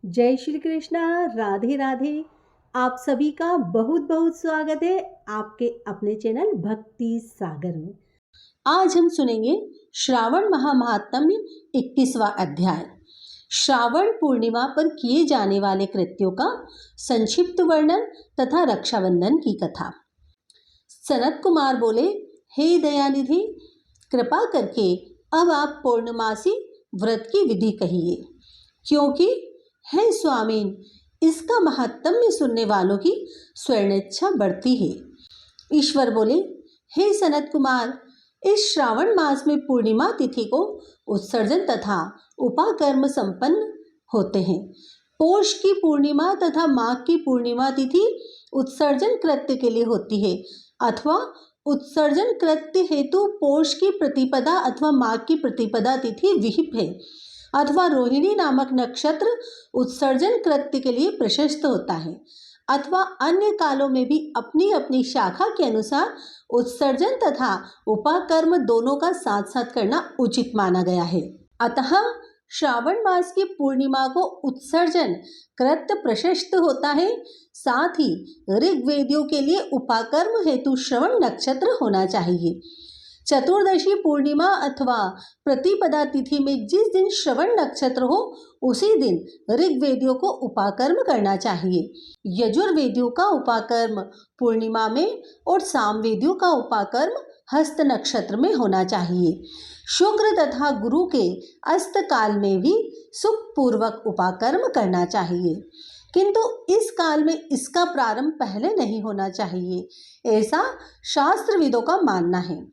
जय श्री कृष्णा। राधे राधे। आप सभी का बहुत बहुत स्वागत है आपके अपने चैनल भक्ति सागर में। आज हम सुनेंगे श्रावण महात्म्य 21वां अध्याय, श्रावण पूर्णिमा पर किए जाने वाले कृत्यों का संक्षिप्त वर्णन तथा रक्षाबंधन की कथा। सनत कुमार बोले, हे दयानिधि, कृपा करके अब आप पूर्णमासी व्रत की विधि कहिए, क्योंकि हे स्वामीन, इसका महात्म्य सुनने वालों की स्वर्णेच्छा बढ़ती है। ईश्वर बोले, हे सनत कुमार, इस श्रावण मास में पूर्णिमा तिथि को उत्सर्जन तथा उपाकर्म संपन्न होते हैं। पौष की पूर्णिमा तथा माघ की पूर्णिमा तिथि उत्सर्जन कृत्य के लिए होती है, अथवा उत्सर्जन कृत्य हेतु पौष की प्रतिपदा अथवा माघ की प्रतिपदा तिथि विहिप है, अथवा रोहिणी नामक नक्षत्र उत्सर्जन कृत्य के लिए प्रशस्त होता है, अथवा अन्य कालों में भी अपनी अपनी शाखा के अनुसार उत्सर्जन तथा उपाकर्म दोनों का साथ साथ करना उचित माना गया है। अतः श्रावण मास की पूर्णिमा को उत्सर्जन कृत्य प्रशस्त होता है। साथ ही ऋग्वेदियों के लिए उपाकर्म हेतु श्रवण नक्षत्र होना चाहिए। चतुर्दशी पूर्णिमा अथवा प्रतिपदा तिथि में जिस दिन श्रवण नक्षत्र हो उसी दिन ऋग्वेदियों को उपाकर्म करना चाहिए। यजुर्वेदियों का उपाकर्म पूर्णिमा में और सामवेदियों का उपाकर्म हस्त नक्षत्र में होना चाहिए। शुक्र तथा गुरु के अस्त काल में भी सुखपूर्वक उपाकर्म करना चाहिए, किंतु इस काल में इसका प्रारंभ पहले नहीं होना चाहिए, ऐसा शास्त्रविदों का मानना है।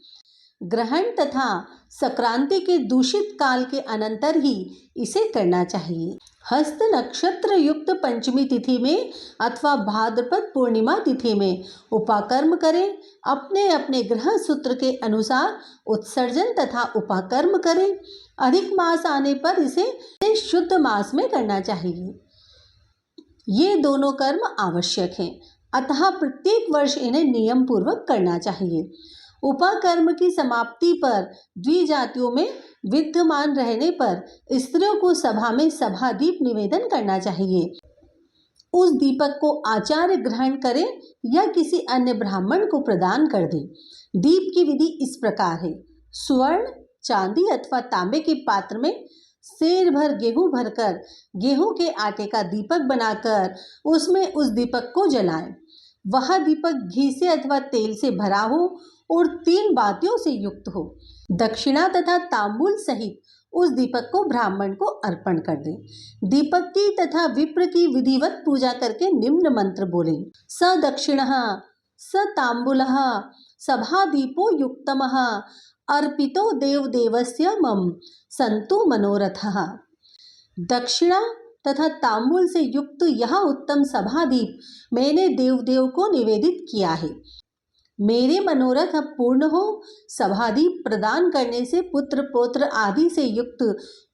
ग्रहण तथा संक्रांति के दूषित काल के अनंतर ही इसे करना चाहिए। हस्त नक्षत्र युक्त पंचमी तिथि में अथवा भाद्रपद पूर्णिमा तिथि में उपाकर्म करें। अपने अपने ग्रह सूत्र के अनुसार उत्सर्जन तथा उपाकर्म करें। अधिक मास आने पर इसे शुद्ध मास में करना चाहिए। ये दोनों कर्म आवश्यक हैं, अतः प्रत्येक वर्ष इन्हें नियम पूर्वक करना चाहिए। उपाकर्म की समाप्ति पर द्विजातियों में विद्यमान रहने पर स्त्रियों को सभा में सभा दीप निवेदन करना चाहिए। उस दीपक को आचार्य ग्रहण करें या किसी अन्य ब्राह्मण को प्रदान कर दे। दीप की विधि इस प्रकार है। स्वर्ण, चांदी अथवा तांबे के पात्र में सेर भर गेहूं भरकर गेहूं के आटे का दीपक बनाकर उसमें उस दीपक को जलाएं। वह दीपक घी से अथवा तेल से भरा हो और 3 बातियों से युक्त हो। दक्षिणा तथा तांबूल सहित उस दीपक को ब्राह्मण को अर्पण कर दें। दीपक की तथा विप्र की विधिवत पूजा करके निम्न मंत्र बोलें। स दक्षिणः स तांबूलः सभा दीपो युक्तमः अर्पितो देवदेवस्य मम संतु मनोरथः। दक्षिणा तथा तांबूल से युक्त यह उत्तम सभादीप मैंने देवदेव को निवेदित किया है। मेरे मनोरथ अब पूर्ण हो। सभादीप प्रदान करने से पुत्र पौत्र आदि से युक्त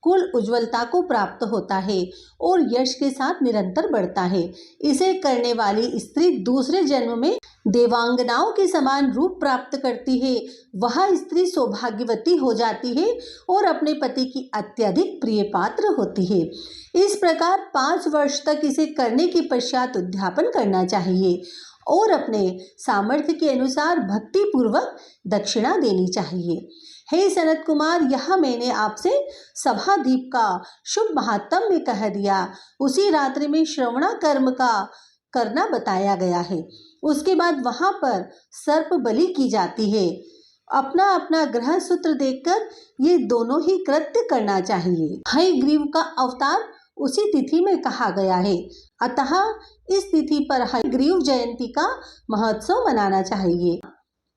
कुल उज्ज्वलता को प्राप्त होता है और यश के साथ निरंतर बढ़ता है। इसे करने वाली स्त्री दूसरे जन्म में देवांगनाओं के समान रूप प्राप्त करती है। वह स्त्री सौभाग्यवती हो जाती है और अपने पति की अत्यधिक प्रिय पात्र होती है। इस प्रकार 5 वर्ष तक इसे करने के पश्चात उद्यापन करना चाहिए और अपने सामर्थ्य के अनुसार भक्ति पूर्वक दक्षिणा देनी चाहिए। हे सनत कुमार, यह मैंने आपसे सभादीप का शुभ महात्म्य कह दिया। उसी रात्रि में श्रवणा कर्म का करना बताया गया है। उसके बाद वहां पर सर्प बलि की जाती है। अपना अपना ग्रह सूत्र देखकर ये दोनों ही कृत्य करना चाहिए। हयग्रीव का अवतार उसी तिथि में कहा गया है, अतः इस तिथि पर हयग्रीव जयंती का महोत्सव मनाना चाहिए।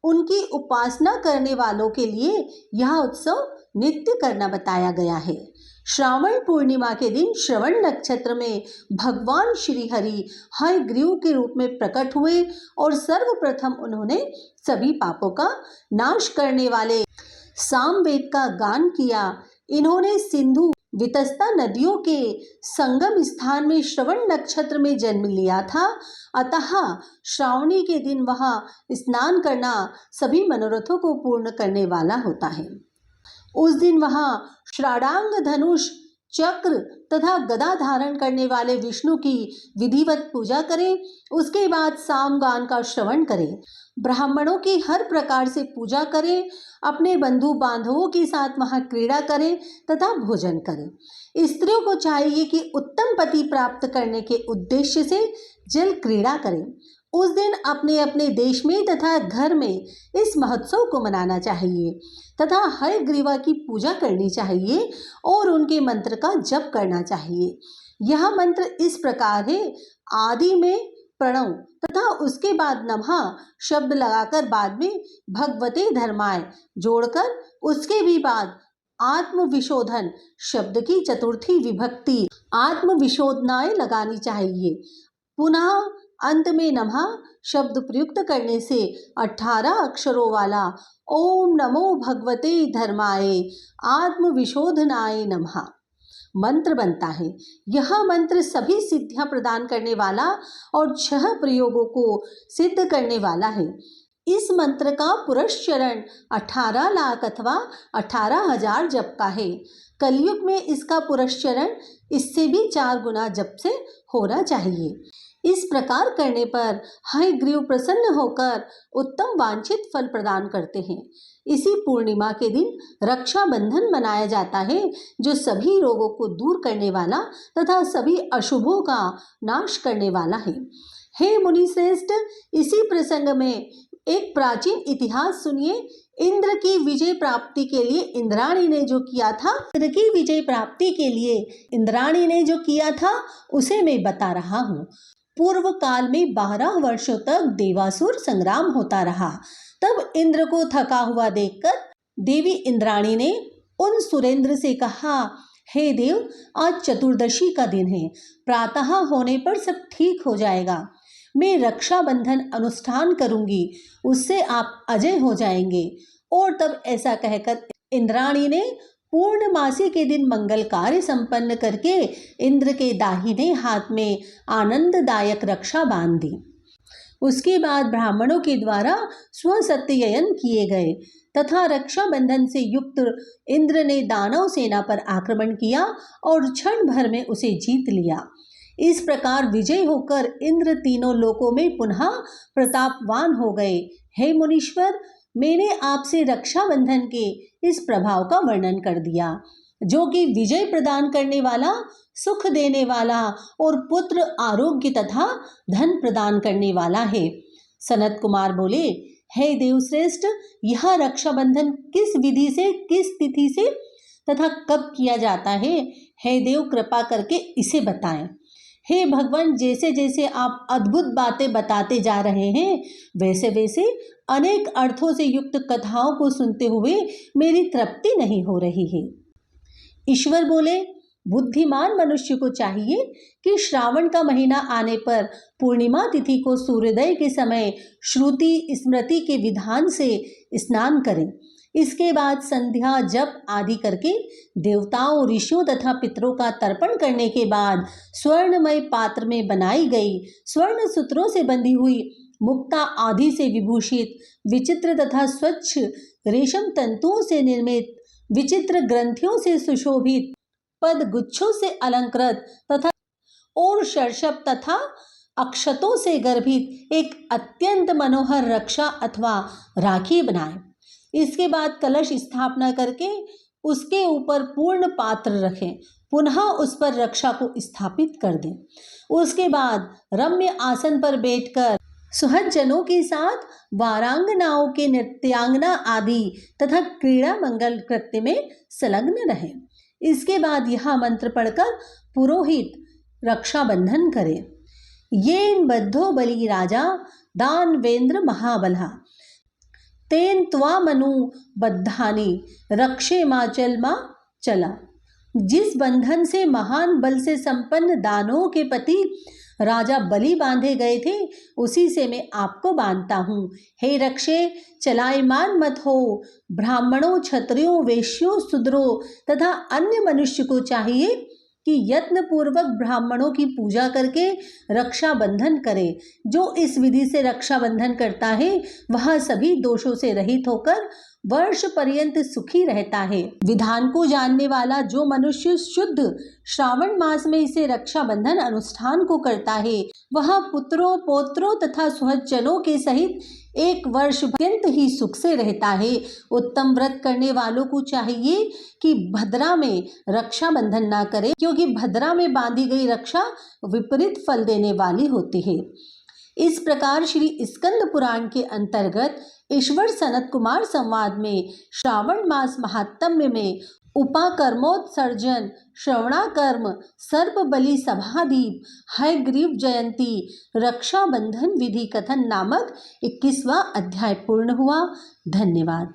उनकी उपासना करने वालों के लिए यह उत्सव नित्य करना बताया गया है। श्रावण पूर्णिमा के दिन श्रवण नक्षत्र में भगवान श्री हरि हयग्रीव के रूप में प्रकट हुए और सर्वप्रथम उन्होंने सभी पापों का नाश करने वाले सामवेद का गान किया। इन्होंने सिंधु वितस्ता नदियों के संगम स्थान में श्रवण नक्षत्र में जन्म लिया था, अतः श्रावणी के दिन वहां स्नान करना सभी मनोरथों को पूर्ण करने वाला होता है। उस दिन वहां षडांग धनुष चक्र तथा गदा धारण करने वाले विष्णु की विधिवत पूजा करें। उसके बाद सामगान का श्रवण करें। ब्राह्मणों की हर प्रकार से पूजा करें। अपने बंधु बांधवों के साथ वहां क्रीड़ा करें तथा भोजन करें। स्त्रियों को चाहिए कि उत्तम पति प्राप्त करने के उद्देश्य से जल क्रीड़ा करें। उस दिन अपने अपने देश में तथा घर में इस महोत्सव को मनाना चाहिए तथा हयग्रीवा की पूजा करनी चाहिए और उनके मंत्र का जप करना चाहिए। यह मंत्र इस प्रकार है, आदि में प्रणव तथा उसके बाद नमः शब्द लगाकर बाद में भगवते धर्माय जोड़कर उसके भी बाद आत्मविशोधन शब्द की चतुर्थी विभक्ति आत्मविशोधनाय लगानी चाहिए। पुनः अंत में नमः शब्द प्रयुक्त करने से 18 अक्षरों वाला ओम नमो भगवते धर्माय आत्मविशोधनाय नमः मंत्र बनता है। यह मंत्र सभी सिद्धियां प्रदान करने वाला और 6 प्रयोगों को सिद्ध करने वाला है। इस मंत्र का पुरस्चरण 18 लाख अथवा 18,000 जप का है। कलयुग में इसका पुरस्चरण इससे भी 4 गुना जप से होना चाहिए। इस प्रकार करने पर हयग्रीव प्रसन्न होकर उत्तम वांछित फल प्रदान करते हैं। इसी पूर्णिमा के दिन रक्षाबंधन मनाया जाता है, जो सभी रोगों को दूर करने वाला तथा सभी अशुभों का नाश करने वाला है। हे मुनि श्रेष्ठ, इसी प्रसंग में एक प्राचीन इतिहास सुनिए। इंद्र की विजय प्राप्ति के लिए इंद्राणी ने जो किया था, उसे मैं बता रहा हूँ। पूर्व काल में 12 वर्षों तक देवासुर संग्राम होता रहा। तब इंद्र को थका हुआ देखकर देवी इंद्राणी ने उन सुरेंद्र से कहा, हे देव, आज चतुर्दशी का दिन है, प्रातः होने पर सब ठीक हो जाएगा। मैं रक्षाबंधन अनुष्ठान करूंगी, उससे आप अजय हो जाएंगे। और तब ऐसा कहकर इंद्राणी ने पूर्णमासी के दिन मंगल कार्य संपन्न करके इंद्र के दाहिने हाथ में आनंददायक रक्षा बांध दी। उसके बाद ब्राह्मणों के द्वारा स्वसत्ययन किए गए तथा रक्षाबंधन से युक्त इंद्र ने दानव सेना पर आक्रमण किया और क्षण भर में उसे जीत लिया। इस प्रकार विजय होकर इंद्र तीनों लोकों में पुनः प्रतापवान हो गए। हे मुनीश्वर, मैंने आपसे रक्षाबंधन के इस प्रभाव का वर्णन कर दिया, जो कि विजय प्रदान करने वाला, सुख देने वाला और पुत्र, आरोग्य तथा धन प्रदान करने वाला है। सनत कुमार बोले, हे देवश्रेष्ठ, यह रक्षाबंधन किस विधि से, किस तिथि से तथा कब किया जाता है? हे देव, कृपा करके इसे बताएं। हे भगवान, जैसे जैसे आप अद्भुत बातें बताते जा रहे हैं, वैसे वैसे अनेक अर्थों से युक्त कथाओं को सुनते हुए मेरी तृप्ति नहीं हो रही है। ईश्वर बोले, बुद्धिमान मनुष्य को चाहिए कि श्रावण का महीना आने पर पूर्णिमा तिथि को सूर्योदय के समय श्रुति स्मृति के विधान से स्नान करें। इसके बाद संध्या जप आदि करके देवताओं, ऋषियों तथा पितरों का तर्पण करने के बाद स्वर्णमय पात्र में बनाई गई स्वर्ण सूत्रों से बंधी हुई मुक्ता आदि से विभूषित विचित्र तथा स्वच्छ रेशम तंतुओं से निर्मित विचित्र ग्रंथियों से सुशोभित पद गुच्छों से अलंकृत तथा और शर्षप तथा अक्षतों से गर्भित एक अत्यंत मनोहर रक्षा अथवा राखी बनाए। इसके बाद कलश स्थापना करके उसके ऊपर पूर्ण पात्र रखें, पुनः उस पर रक्षा को स्थापित कर दें। उसके बाद रम्य आसन पर बैठकर सुहज्जनों के साथ वारांगनाओं के नृत्यांगना आदि तथा क्रीड़ा मंगल कृत्य में संलग्न रहें। इसके बाद यह मंत्र पढ़कर पुरोहित रक्षाबंधन करे। येन बद्धो बलि राजा दानवेंद्र महाबला तेन त्वामनु बद्धानी रक्षे माचल मा चला। जिस बंधन से महान बल से संपन्न दानवों के पति राजा बलि बांधे गए थे, उसी से मैं आपको बांधता हूँ। हे रक्षे, चलायमान मत हो। ब्राह्मणों, क्षत्रियों, वैश्यों, शूद्रों तथा अन्य मनुष्य को चाहिए कि यत्न पूर्वक ब्राह्मणों की पूजा करके रक्षाबंधन करे। जो इस विधि से रक्षाबंधन करता है, वह सभी दोषों से रहित होकर वर्ष पर्यंत सुखी रहता है। विधान को जानने वाला जो मनुष्य शुद्ध श्रावण मास में इसे रक्षाबंधन अनुष्ठान को करता है, वह पुत्रों पौत्रों तथा सुहृदजनों के सहित एक वर्ष अत्यंत ही सुख से रहता है। उत्तम व्रत करने वालों को चाहिए कि भद्रा में रक्षाबंधन ना करें, क्योंकि भद्रा में बांधी गई रक्षा विपरीत फल देने वाली होती है। इस प्रकार श्री स्कंद पुराण के अंतर्गत ईश्वर सनत कुमार संवाद में श्रावण मास महात्म्य में उपाकर्मोत्सर्जन, श्रवणाकर्म, सर्प बलि सभादीप, हयग्रीव जयंती, रक्षाबंधन विधि कथन नामक 21वां अध्याय पूर्ण हुआ। धन्यवाद।